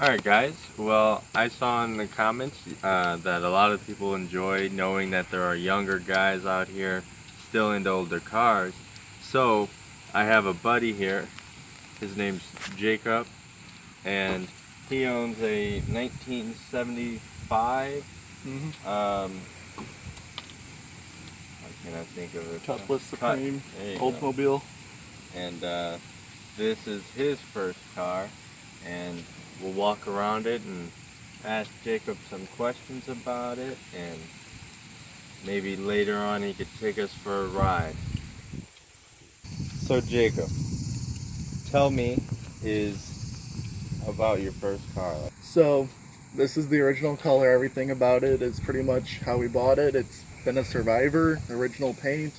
Alright guys, well I saw in the comments that a lot of people enjoy knowing that there are younger guys out here still into older cars. So I have a buddy here, his name's Jacob, and he owns a 1975 I cannot think of it. Cutlass Supreme Oldsmobile. Go. And this is his first car, and we'll walk around it and ask Jacob some questions about it, and maybe later on he could take us for a ride. So Jacob, tell me about your first car. So this is the original color. Everything about it is pretty much how we bought it. It's been a Survivor, original paint.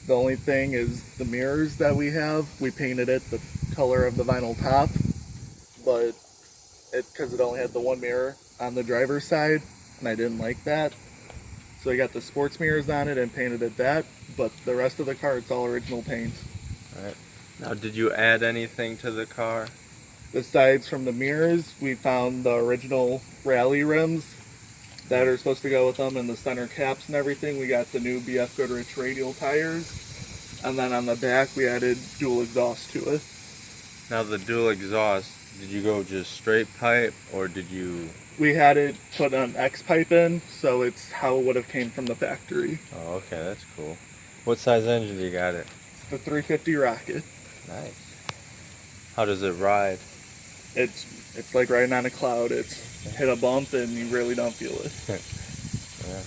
The only thing is the mirrors that we have. We painted it the color of the vinyl top, but because it only had the one mirror on the driver's side, and I didn't like that. So I got the sports mirrors on it and painted it that, but the rest of the car, it's all original paint. Alright. Now, did you add anything to the car? Besides from the mirrors, we found the original rally rims that are supposed to go with them, and the center caps and everything. We got the new BF Goodrich radial tires, and then on the back we added dual exhaust to it. Now the dual exhaust, did you go just straight pipe, or did you... We had it put an X pipe in, so it's how it would have came from the factory. Oh, okay, that's cool. What size engine you got it? It's the 350 Rocket. Nice. How does it ride? It's like riding on a cloud. It's hit a bump and you really don't feel it. Yeah.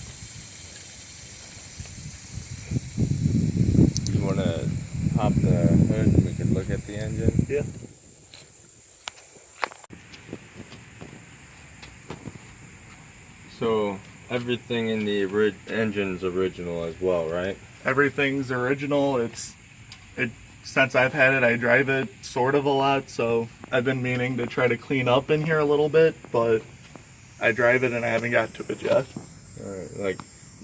You want to pop the hood and we can look at the engine? Yeah. So everything in the engine's original as well, right? Everything's original. Since I've had it, I drive it sort of a lot, so I've been meaning to try to clean up in here a little bit, but I drive it and I haven't got to it yet. Alright,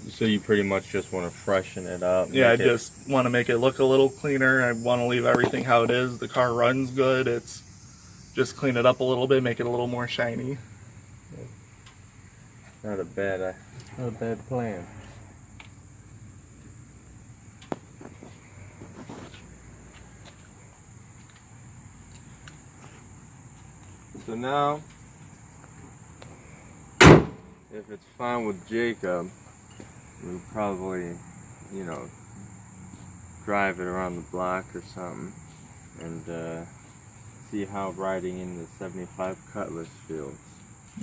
so you pretty much just want to freshen it up? Yeah, I just want to make it look a little cleaner. I want to leave everything how it is. The car runs good. It's just clean it up a little bit, make it a little more shiny. Not a bad plan. So now, if it's fine with Jacob, we'll probably, drive it around the block or something and see how riding in the 75 Cutlass feels.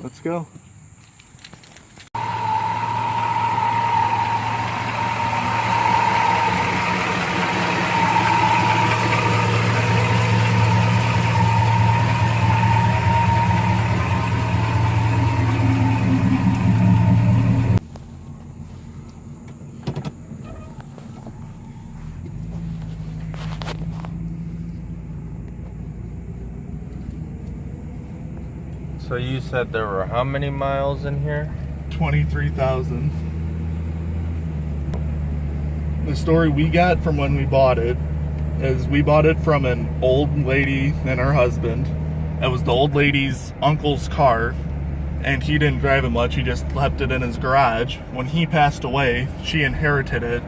Let's go. So you said there were how many miles in here? 23,000. The story we got from when we bought it is we bought it from an old lady and her husband. It was the old lady's uncle's car, and he didn't drive it much. He just left it in his garage. When he passed away, she inherited it,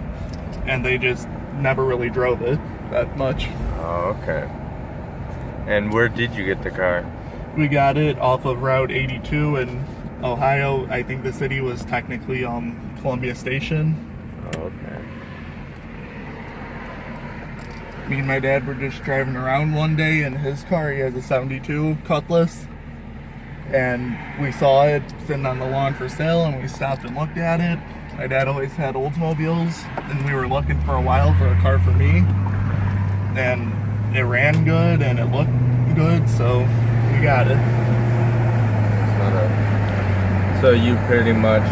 and they just never really drove it that much. Oh, okay. And where did you get the car? We got it off of Route 82 in Ohio. I think the city was technically Columbia Station. Oh, okay. Me and my dad were just driving around one day in his car. He has a 72 Cutlass. And we saw it sitting on the lawn for sale, and we stopped and looked at it. My dad always had Oldsmobiles, and we were looking for a while for a car for me. And it ran good, and it looked good, so we got it. So you pretty much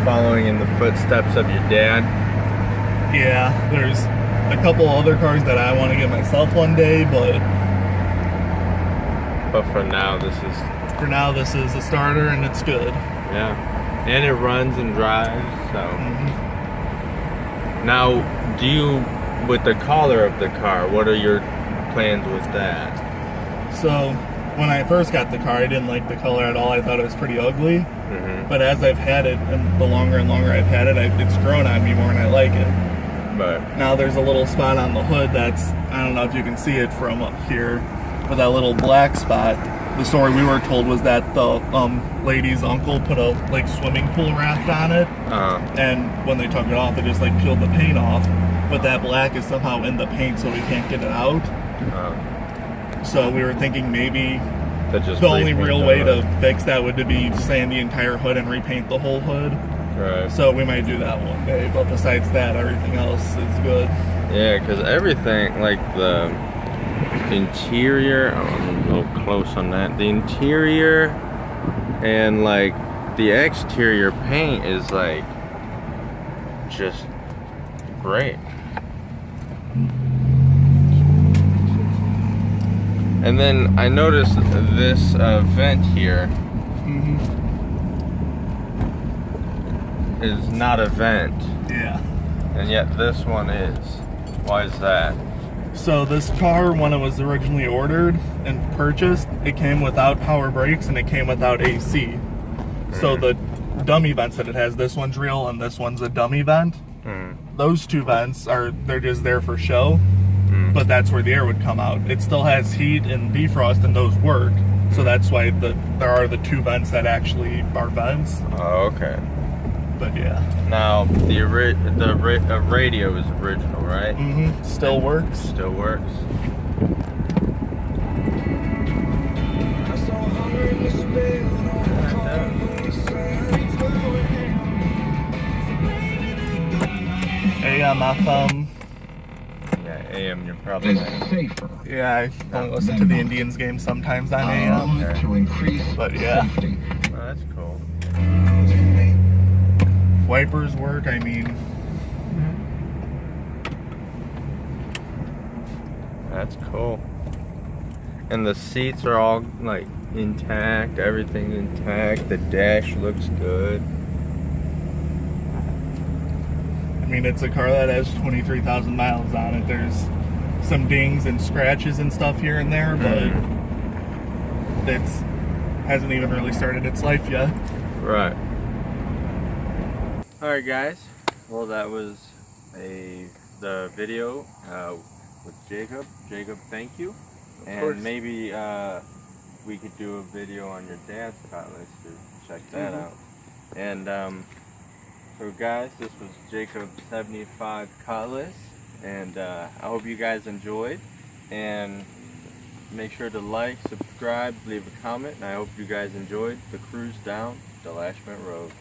following in the footsteps of your dad? Yeah, there's a couple other cars that I want to get myself one day, but for now this is a starter, and it's good. Yeah, and it runs and drives. So now, with the color of the car, what are your plans with that? So when I first got the car, I didn't like the color at all. I thought it was pretty ugly. Mm-hmm. But as I've had it, and the longer and longer I've had it, it's grown on me more and I like it. But Now there's a little spot on the hood that's, I don't know if you can see it from up here, but that little black spot, the story we were told was that the lady's uncle put a like swimming pool raft on it, and when they took it off, they just like peeled the paint off, but that black is somehow in the paint, so we can't get it out. So we were thinking maybe the only real way to fix that would be sand the entire hood and repaint the whole hood. Right. So we might do that one day, but besides that, everything else is good. Yeah, because everything, like the interior, I'm a little close on that. The interior and like the exterior paint is like just great. And then I noticed this vent here is not a vent. Yeah. And yet this one is. Why is that? So this car, when it was originally ordered and purchased, it came without power brakes and it came without AC. So the dummy vents that it has, this one's real and this one's a dummy vent. Those two vents they're just there for show, but that's where the air would come out. It still has heat and defrost and those work. So that's why there are the two vents that actually are vents. Oh, okay. But yeah. Now the radio is original, right? Still works. Still works. AM, FM. Yeah, AM. You're probably right. Yeah, I only listen to the Indians game sometimes on AM. But yeah. Oh, that's cool. Wipers work, I mean. That's cool. And the seats are all like intact, everything's intact, the dash looks good. I mean, it's a car that has 23,000 miles on it. There's some dings and scratches and stuff here and there, but it hasn't even really started its life yet. Right. Alright guys, well that was the video with Jacob. Jacob, thank you. Of course. Maybe we could do a video on your dad's Cutlass to check that out. And so guys, this was Jacob's 75 Cutlass, and I hope you guys enjoyed. And make sure to like, subscribe, leave a comment, and I hope you guys enjoyed the cruise down Delashment Road.